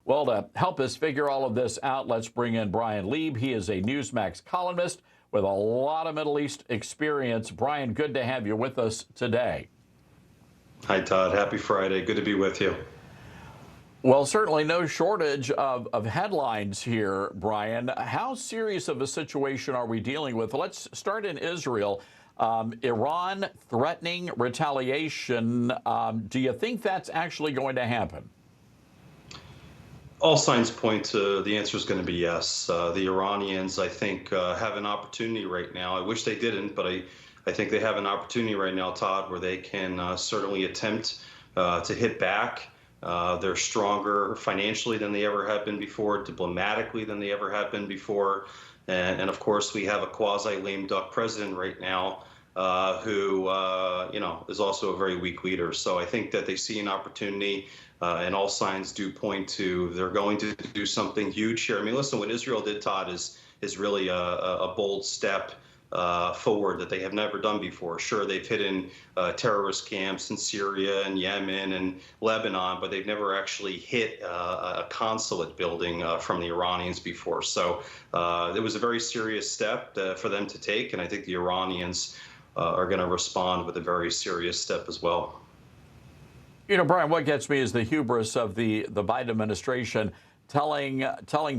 Well, to help us figure all of this out, let's bring in Bryan Leib. He is a Newsmax columnist with a lot of Middle East experience. Bryan, good to have you with us today. Hi, Todd. Happy Friday. Good to be with you. Well, certainly no shortage of headlines here, Bryan. How serious of a situation are we dealing with? Let's start in Israel. Iran threatening retaliation. Do you think that's actually going to happen? All signs point to the answer is going to be yes. The Iranians, I think, have an opportunity right now. I wish they didn't, but I think they have an opportunity right now, Todd, where they can certainly attempt to hit back. They're stronger financially than they ever have been before, diplomatically than they ever have been before. And of course, we have a quasi-lame duck president right now who, is also a very weak leader. So I think that they see an opportunity. And all signs do point to they're going to do something huge here. I mean, listen, what Israel did, Todd, is really a bold step forward that they have never done before. Sure, they've hidden terrorist camps in Syria and Yemen and Lebanon, but they've never actually hit a consulate building from the Iranians before. So it was a very serious step for them to take, and I think the Iranians are going to respond with a very serious step as well. You know, Bryan, what gets me is the hubris of the Biden administration telling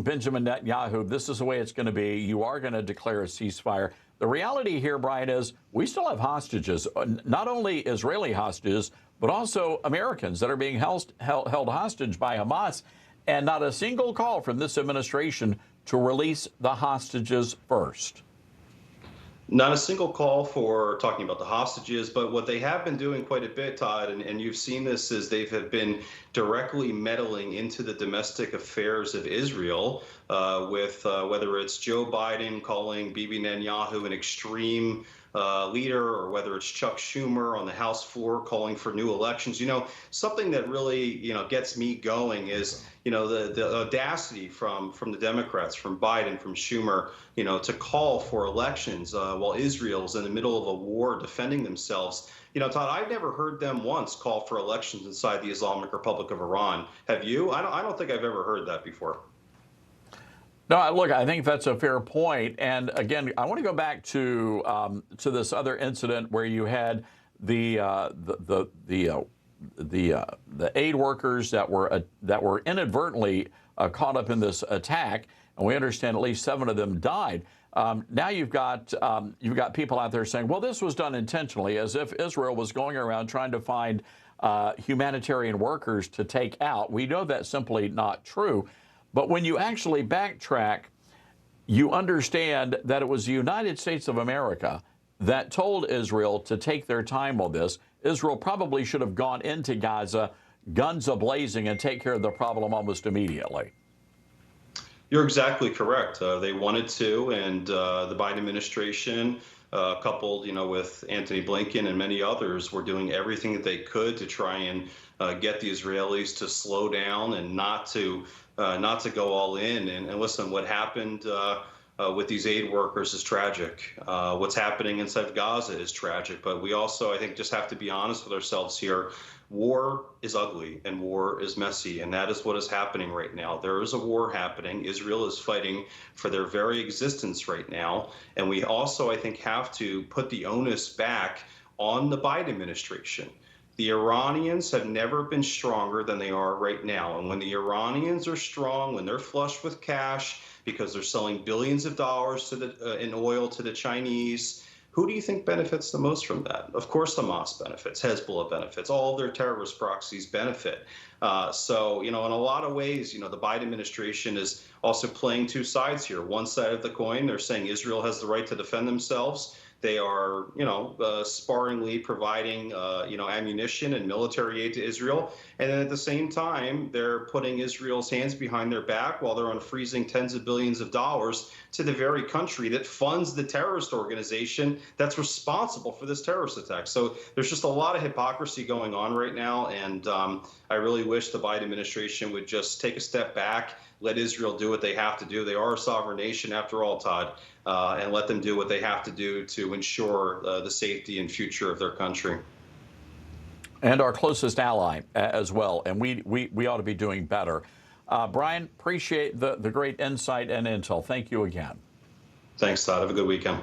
Benjamin Netanyahu, this is the way it's going to be. You are going to declare a ceasefire. The reality here, Bryan, is we still have hostages, not only Israeli hostages, but also Americans that are being held hostage by Hamas, and not a single call from this administration to release the hostages first. Not a single call for talking about the hostages, but what they have been doing quite a bit, Todd, and you've seen this, is they have been directly meddling into the domestic affairs of Israel with whether it's Joe Biden calling Bibi Netanyahu an extreme leader, or whether it's Chuck Schumer on the House floor calling for new elections. You know, something that really, gets me going is, the audacity from the Democrats, from Biden, from Schumer, to call for elections while Israel's in the middle of a war defending themselves. Todd, I've never heard them once call for elections inside the Islamic Republic of Iran. Have you? I don't think I've ever heard that before. No, look, I think that's a fair point. And again, I want to go back to this other incident where you had the aid workers that were inadvertently caught up in this attack, and we understand at least 7 of them died. Now you've got people out there saying, well, this was done intentionally, as if Israel was going around trying to find humanitarian workers to take out. We know that's simply not true. But when you actually backtrack, you understand that it was the United States of America that told Israel to take their time on this. Israel probably should have gone into Gaza, guns a-blazing, and take care of the problem almost immediately. You're exactly correct. They wanted to, and the Biden administration, coupled, with Antony Blinken and many others, were doing everything that they could to try and get the Israelis to slow down and not to go all in. And listen, what happened with these aid workers is tragic. What's happening inside Gaza is tragic. But we also, I think, just have to be honest with ourselves here. War is ugly and war is messy, and that is what is happening right now. There is a war happening. Israel is fighting for their very existence right now. And we also, I think, have to put the onus back on the Biden administration. The Iranians have never been stronger than they are right now. And when the Iranians are strong, when they're flush with cash because they're selling billions of dollars in oil to the Chinese, who do you think benefits the most from that? Of course, Hamas benefits, Hezbollah benefits, all of their terrorist proxies benefit. So, in a lot of ways, the Biden administration is also playing two sides here. One side of the coin, they're saying Israel has the right to defend themselves. They are, sparingly providing, ammunition and military aid to Israel. And then at the same time, they're putting Israel's hands behind their back while they're unfreezing tens of billions of dollars to the very country that funds the terrorist organization that's responsible for this terrorist attack. So there's just a lot of hypocrisy going on right now. And I really wish the Biden administration would just take a step back, let Israel do what they have to do. They are a sovereign nation after all, Todd, and let them do what they have to do to ensure the safety and future of their country. And our closest ally as well. And we ought to be doing better. Bryan, appreciate the great insight and intel. Thank you again. Thanks, Todd. Have a good weekend.